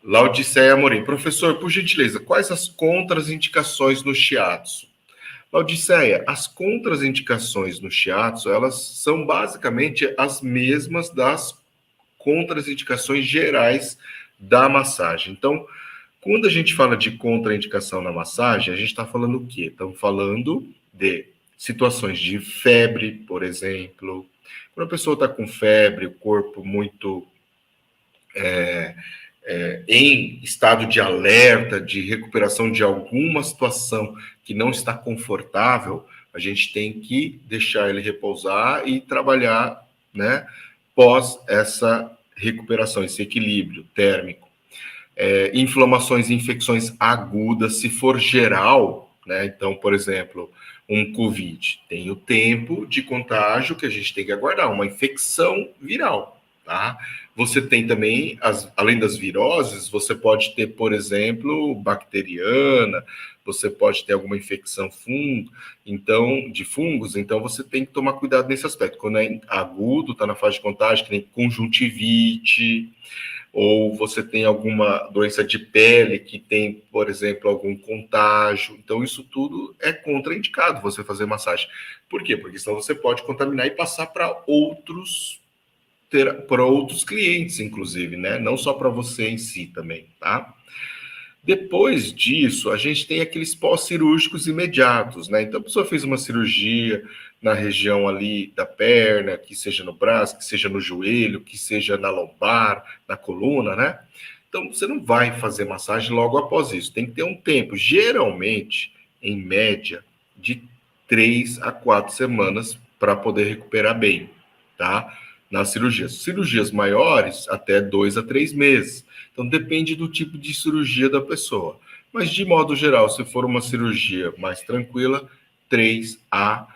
Laudiceia Amorim. Professor, por gentileza, quais as contraindicações no shiatsu? Laudiceia, as contraindicações no shiatsu, elas são basicamente as mesmas das contraindicações gerais da massagem. Então, quando a gente fala de contraindicação na massagem, a gente está falando o quê? Estamos falando de situações de febre, por exemplo. Quando a pessoa está com febre, o corpo muito em estado de alerta, de recuperação de alguma situação que não está confortável, a gente tem que deixar ele repousar e trabalhar, né, pós essa recuperação, esse equilíbrio térmico. Inflamações e infecções agudas, se for geral, né? Então, por exemplo, um COVID tem o tempo de contágio que a gente tem que aguardar, uma infecção viral, tá? Você tem também, além das viroses, você pode ter, por exemplo, bacteriana, você pode ter alguma infecção de fungos, então você tem que tomar cuidado nesse aspecto. Quando é agudo, está na fase de contágio, que nem conjuntivite, ou você tem alguma doença de pele que tem, por exemplo, algum contágio. Então, isso tudo é contraindicado você fazer massagem. Por quê? Porque senão você pode contaminar e passar para outros clientes, inclusive, né? Não só para você em si também, tá? Depois disso, a gente tem aqueles pós-cirúrgicos imediatos, né? Então, a pessoa fez uma cirurgia na região ali da perna, que seja no braço, que seja no joelho, que seja na lombar, na coluna, né? Então, você não vai fazer massagem logo após isso. Tem que ter um tempo, geralmente, em média, de 3 a 4 semanas para poder recuperar bem, tá? Nas cirurgias. Cirurgias maiores, até 2 a 3 meses. Então, depende do tipo de cirurgia da pessoa. Mas, de modo geral, se for uma cirurgia mais tranquila, 3 a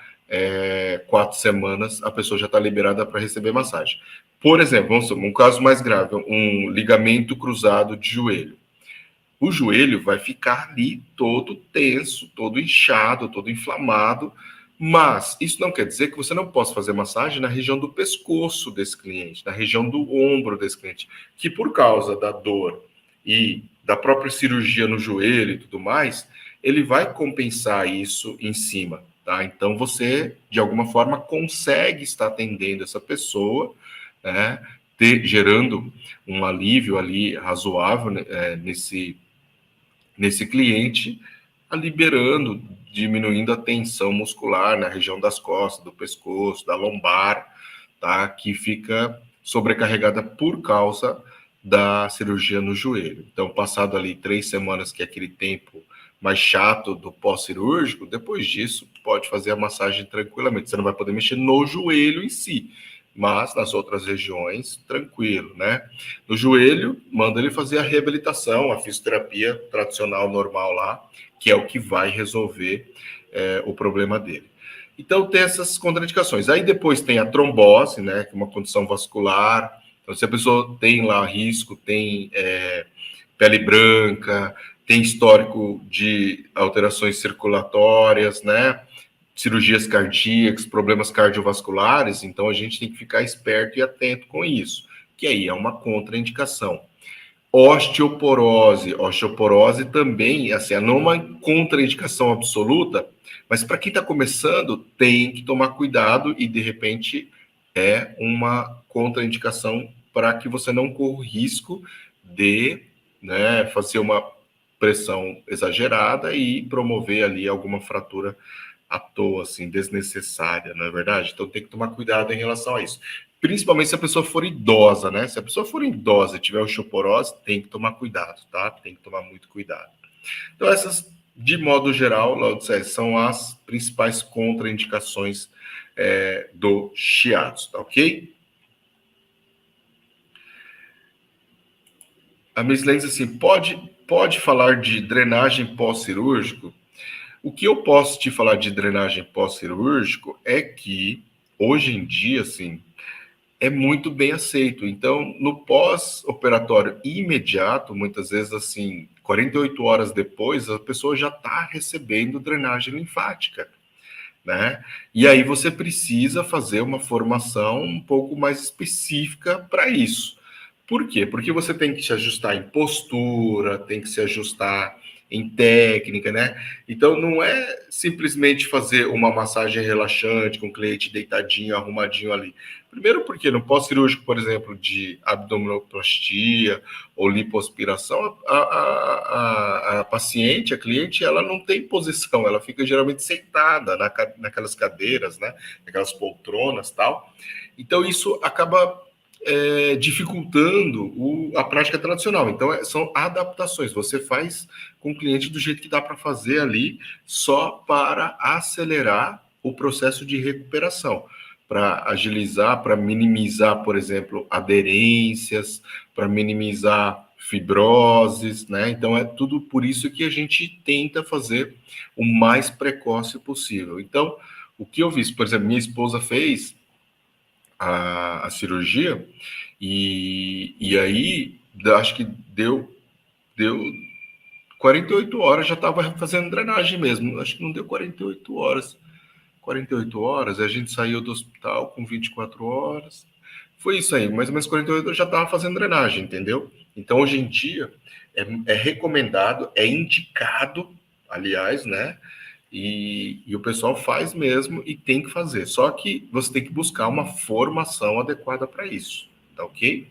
4 semanas, a pessoa já está liberada para receber massagem. Por exemplo, vamos supor, um caso mais grave, um ligamento cruzado de joelho. O joelho vai ficar ali todo tenso, todo inchado, todo inflamado, mas isso não quer dizer que você não possa fazer massagem na região do pescoço desse cliente, na região do ombro desse cliente, que por causa da dor e da própria cirurgia no joelho e tudo mais, ele vai compensar isso em cima, tá? Então você, de alguma forma, consegue estar atendendo essa pessoa, né? Gerando um alívio ali razoável, né, nesse cliente, liberando, diminuindo a tensão muscular na região das costas, do pescoço, da lombar, tá? Que fica sobrecarregada por causa da cirurgia no joelho. Então, passado ali 3 semanas, que é aquele tempo mais chato do pós-cirúrgico, depois disso, pode fazer a massagem tranquilamente. Você não vai poder mexer no joelho em si, mas nas outras regiões, tranquilo, né? No joelho, manda ele fazer a reabilitação, a fisioterapia tradicional, normal lá, que é o que vai resolver o problema dele. Então, tem essas contraindicações. Aí depois tem a trombose, né, que é uma condição vascular. Então, se a pessoa tem lá risco, tem pele branca, tem histórico de alterações circulatórias, né, cirurgias cardíacas, problemas cardiovasculares, então a gente tem que ficar esperto e atento com isso, que aí é uma contraindicação. Osteoporose também, assim, não é uma contraindicação absoluta, mas para quem está começando, tem que tomar cuidado e, de repente, é uma contraindicação para que você não corra o risco de, né, fazer uma pressão exagerada e promover ali alguma fratura à toa, assim, desnecessária, não é verdade? Então tem que tomar cuidado em relação a isso. Principalmente se a pessoa for idosa, né? Se a pessoa for idosa e tiver osteoporose, tem que tomar cuidado, tá? Tem que tomar muito cuidado. Então essas, de modo geral, Laudicea, são as principais contraindicações do shiatsu, tá ok? A Miss Lenz, assim, pode falar de drenagem pós-cirúrgico? O que eu posso te falar de drenagem pós-cirúrgico é que, hoje em dia, assim, é muito bem aceito. Então, no pós-operatório imediato, muitas vezes, assim, 48 horas depois, a pessoa já está recebendo drenagem linfática, né? E aí você precisa fazer uma formação um pouco mais específica para isso. Por quê? Porque você tem que se ajustar em postura, tem que se ajustar em técnica, né? Então não é simplesmente fazer uma massagem relaxante com o cliente deitadinho, arrumadinho ali. Primeiro porque no pós-cirúrgico, por exemplo, de abdominoplastia ou lipoaspiração, a paciente, a cliente, ela não tem posição, ela fica geralmente sentada naquelas cadeiras, né? Naquelas poltronas tal. Então isso acaba dificultando a prática tradicional. Então, são adaptações. Você faz com o cliente do jeito que dá para fazer ali, só para acelerar o processo de recuperação, para agilizar, para minimizar, por exemplo, aderências, para minimizar fibroses, né? Então, é tudo por isso que a gente tenta fazer o mais precoce possível. Então, o que eu vi, por exemplo, minha esposa fez a cirurgia, e aí acho que deu 48 horas, já estava fazendo drenagem mesmo. Acho que não deu 48 horas. 48 horas, a gente saiu do hospital com 24 horas. Foi isso aí, mais ou menos 48 horas já estava fazendo drenagem, entendeu? Então, hoje em dia, é recomendado, é indicado, aliás, né? E o pessoal faz mesmo e tem que fazer. Só que você tem que buscar uma formação adequada para isso, tá ok?